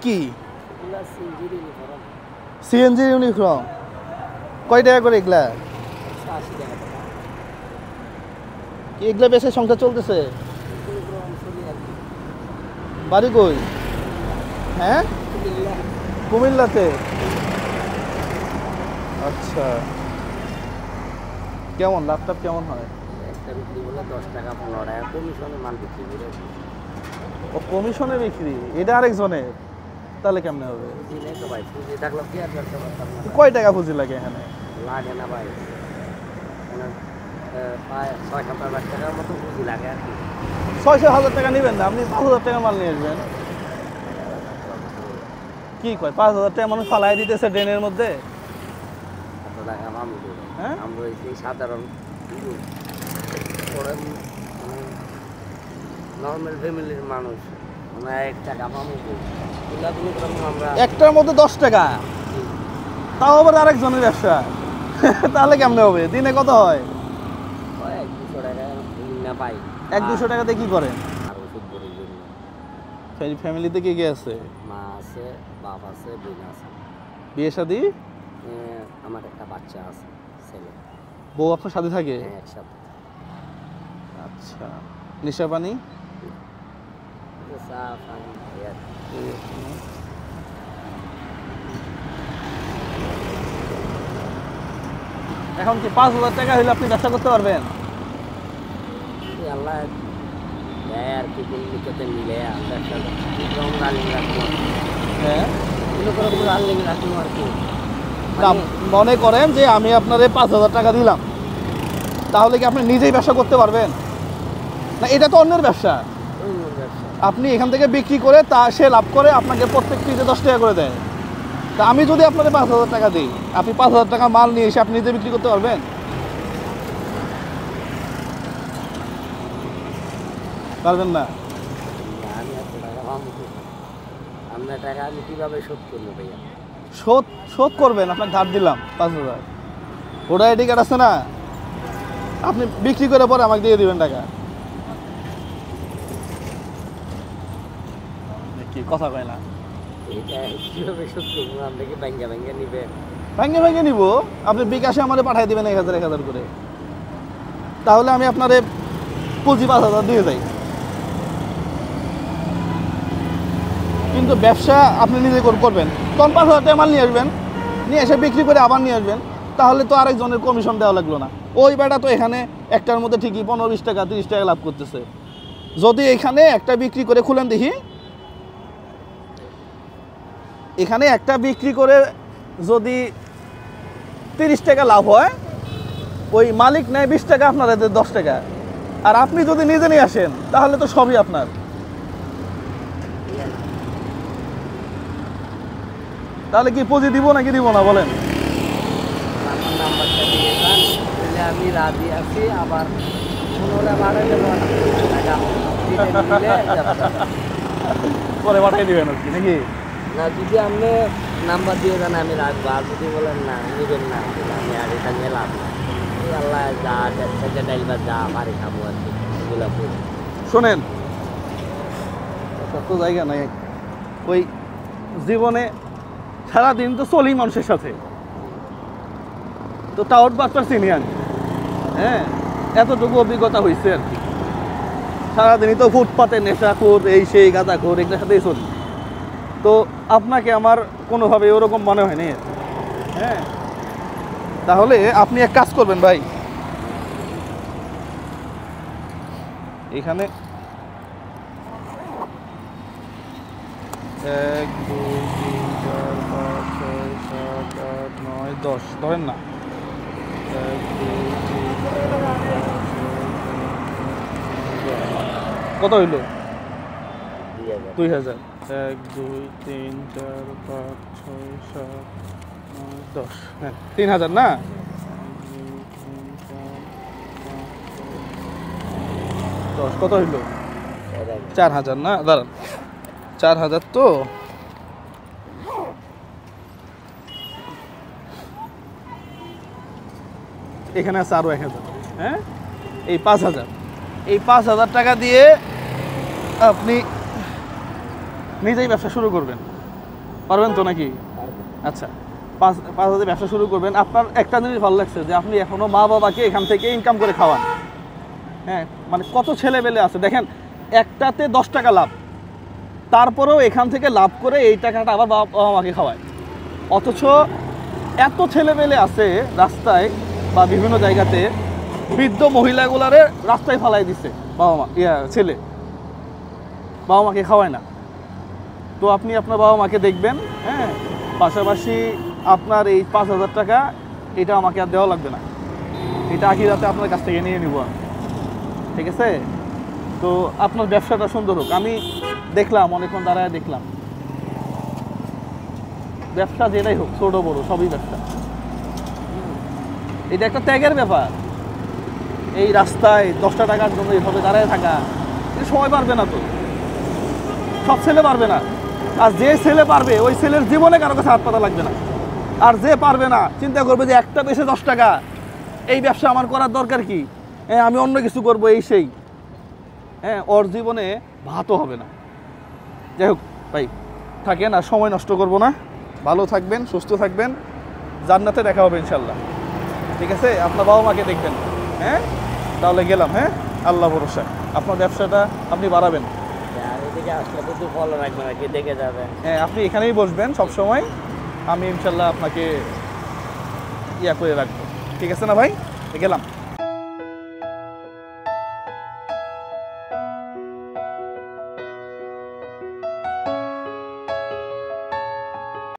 কি? CNG uniform. কয় টাকা করে এগুলা? কি এগুলা বেশি সংখ্যা চলতেছে? বাড়ি কই? হ্যাঁ, কুমিল্লাতে। আচ্ছা, কেমন লাভ টাভ কেমন হয়? একটা বিক্রি করলে 10 টাকা 15 টাকা কমিশনে মাল বিক্রি করে। ও কমিশনে বিক্রি, এটা আরেকজনের, তাহলে কেমনে হবে? পুঁজি নেই তো ভাই, পুঁজি থাকলে কি আর করতে পারতাম না। কয় টাকা পুঁজি লাগে এখানে? লাগে না ভাই, মানে প্রায় 6-7 লাখ টাকার মতো পুঁজি লাগে আর কি। 600,000 টাকা নেবেন না, আপনি 5,000 টাকা মাল নিয়ে আসবেন। কি কয় 5,000 টাকা মানুষ ফালাই দিতেছে ড্রেনের মধ্যে? এত টাকা মামু হ্যাঁ, আমরা এই সাধারণ নর্মাল ফ্যামিলির মানুষ, আমরা 1 টাকা মামু আমরা একটার মধ্যে 10 টাকা, তাও আবার আরেকজনের ব্যবসা। তাহলে কেমনে হবে? দিনে কত হয়? 1-200 টাকা না পাই। 1-200 টাকাতে কি করেন? আর ওষুধ বড়ির জন্য। ফ্যামিলিতে কে কে আছে? মা আছে, বাপ আছে, বোন আছে। বিয়ে শাদী? আমার একটা বাচ্চা আছে, ছেলে। বউ আপনার সাথে থাকে? হ্যাঁ, একসাথে। আচ্ছা, নেশা পানি? চা পানি এই আর কি। এখন কি 5,000 টাকা হইলে আপনি ব্যবসা করতে পারবেন? এই আল্লাহ দেয় আর কি, কোন নিকটে মিলে ব্যবসা রানিং রাখবো। হ্যাঁ, কোনো করে রানিং রাখবো আর কি। না, মনে করেন যে আমি আপনারে 5,000 টাকা দিলাম, তাহলে কি আপনি নিজেই ব্যবসা করতে পারবেন? না, এটা তো অন্যের ব্যবসা। ব্যবসা আপনি এখান থেকে বিক্রি করে তা সে লাভ করে আপনাকে প্রত্যেক পিসে 10 টাকা করে দেয়। তা আমি যদি আপনাকে 5,000 টাকা দিই, আপনি 5,000 টাকা মাল নিয়ে এসে আপনি নিজে বিক্রি করতে পারবেন? পারবেন না। আমি এত টাকা পাবো, আপনার টাকা আমি কীভাবে শোধ করবো ভাইয়া? শোধ শোধ করবেন, আপনাকে ধার দিলাম 5,000, ওটা আইডি কার্ড আছে না, আপনি বিক্রি করে পরে আমাকে দিয়ে দিবেন টাকা। কি কথা কয় না? এটা কীভাবে শোধ করবো? আপনাকে ব্যাঙ্গা ব্যাঙ্গা নিবেন? ভেঙে ভেঙে নিব, আপনি বিকাশে আমাদের পাঠিয়ে দেবেন 1,000 করে, তাহলে আমি আপনারে পুঁজি 5,000 দিয়ে যাই। কিন্তু ব্যবসা আপনি নিজে করবেন, তখন 5,000 টাকা মাল নিয়ে আসবেন, নিয়ে এসে বিক্রি করে আবার নিয়ে আসবেন, তাহলে তো আরেকজনের কমিশন দেওয়া লাগলো না। ওই বেটা তো এখানে একটার মধ্যে ঠিকই 15-20 টাকা 30 টাকা লাভ করতেছে। যদি এখানে একটা বিক্রি করে, খুলেন দেখি, এখানে একটা বিক্রি করে যদি 30 টাকা লাভ হয়, ওই মালিক নেয় 20 টাকা, আপনারা 10 টাকা, আর আপনি যদি নিজে নিয়ে আসেন তাহলে তো সবই আপনার। তাহলে কি পুঁজি দিব নাকি দিব না বলেন? আমার নাম্বারটা দিয়ে যান, তাহলে আমি রাজি আছি। আবার পুনরায় বাড়ালে টাকা পরে পাঠিয়ে দিবেন আর কি, নাকি? না, যদি আপনি নাম্বার দিয়ে যান আমি রাখবো, আর যদি বলেন না নেবেন না, আমি আর এটা নিয়ে লাভ না। এই আল্লাহ যা সেটা ড্রাইভার যা বাড়ি খাবো আর কি, এগুলো করি। শোনেন, তো জায়গা নাই ওই জীবনে, সারাদিন তো চলি মানুষের সাথে, তো টাউট বাটপার চিনি আমি। হ্যাঁ, এতটুকু অভিজ্ঞতা হয়েছে আর কি। সারাদিনই তো ফুটপাতে নেশাখোর, এই সেই গাঁজাখোর, এগুলোর সাথেই চলি। তো আপনাকে আমার কোনোভাবে ওরকম মনে হয়নি। হ্যাঁ, তাহলে আপনি এক কাজ করবেন ভাই, এখানে 1 2 3 4 5 6 7 8 9 10 ধরেন না। 1 2 3 4 5 6 7 8 9 10 কত হইল? 2,000। 1 2 3 4 5 6 7 9 10, হ্যাঁ 3,000 না? 10 কত হইল? 4,000 না? দাঁড়ান, 4,000 তো এখানে আছে আরো 1,000। হ্যাঁ, এই 5,000, এই 5,000 টাকা দিয়ে আপনি নিজেই ব্যবসা শুরু করবেন। পারবেন তো নাকি? আচ্ছা, 5,000 ব্যবসা শুরু করবেন। আপনার একটা জিনিস ভালো লাগছে যে আপনি এখনো মা বাবাকে এখান থেকে ইনকাম করে খাওয়ান। হ্যাঁ, মানে কত ছেলেবেলে আছে দেখেন, একটাতে 10 টাকা লাভ, তারপরেও এখান থেকে লাভ করে এই টাকাটা আবার বাবা মাকে খাওয়ায়। অথচ এত ছেলেবেলে আছে রাস্তায় বা বিভিন্ন জায়গাতে, বৃদ্ধ মহিলাগুলারে রাস্তায় ফালাই দিচ্ছে বাবা মা, ছেলে বাবা মাকে খাওয়ায় না। তো আপনি আপনার বাবা মাকে দেখবেন, হ্যাঁ, পাশাপাশি আপনার এই 5,000 টাকা এটা আমাকে আর দেওয়া লাগবে না, এটা আখিরাতে আপনার কাছ থেকে নিয়ে নিব আমি, ঠিক আছে? তো আপনার ব্যবসাটা সুন্দর হোক। আমি দেখলাম অনেকক্ষণ দাঁড়ায় দেখলাম, ব্যবসা যেটাই হোক, ছোট বড় সবই ব্যবসা। এটা একটা ত্যাগের ব্যাপার। এই রাস্তায় 10টা টাকার জন্য এইভাবে দাঁড়ায় থাকা, এটা সবাই পারবে না, তো সব ছেলে পারবে না। আর যে ছেলে পারবে ওই ছেলের জীবনে কারো কাছে হাত পাতা লাগবে না। আর যে পারবে না চিন্তা করবে যে একটা বেশি 10 টাকা, এই ব্যবসা আমার করার দরকার কি, আমি অন্য কিছু করবো এই সেই, হ্যাঁ, ওর জীবনে ভাতও হবে না। যাই হোক ভাই, থাকেন, আর সময় নষ্ট করব না। ভালো থাকবেন, সুস্থ থাকবেন, জান্নাতে দেখা হবে ইনশাল্লাহ, ঠিক আছে? আপনার বাবা মাকে দেখবেন, হ্যাঁ? তাহলে গেলাম, হ্যাঁ, আল্লাহ ভরসা। আপনার ব্যবসাটা আপনি বাড়াবেন। এদিকে আসলে কিন্তু ফলো রাখবেন আর কি, দেখে যাবেন। হ্যাঁ, আপনি এখানেই বসবেন সব সময়, আমি ইনশাল্লাহ আপনাকে ইয়া করে রাখবো, ঠিক আছে না ভাই? গেলাম।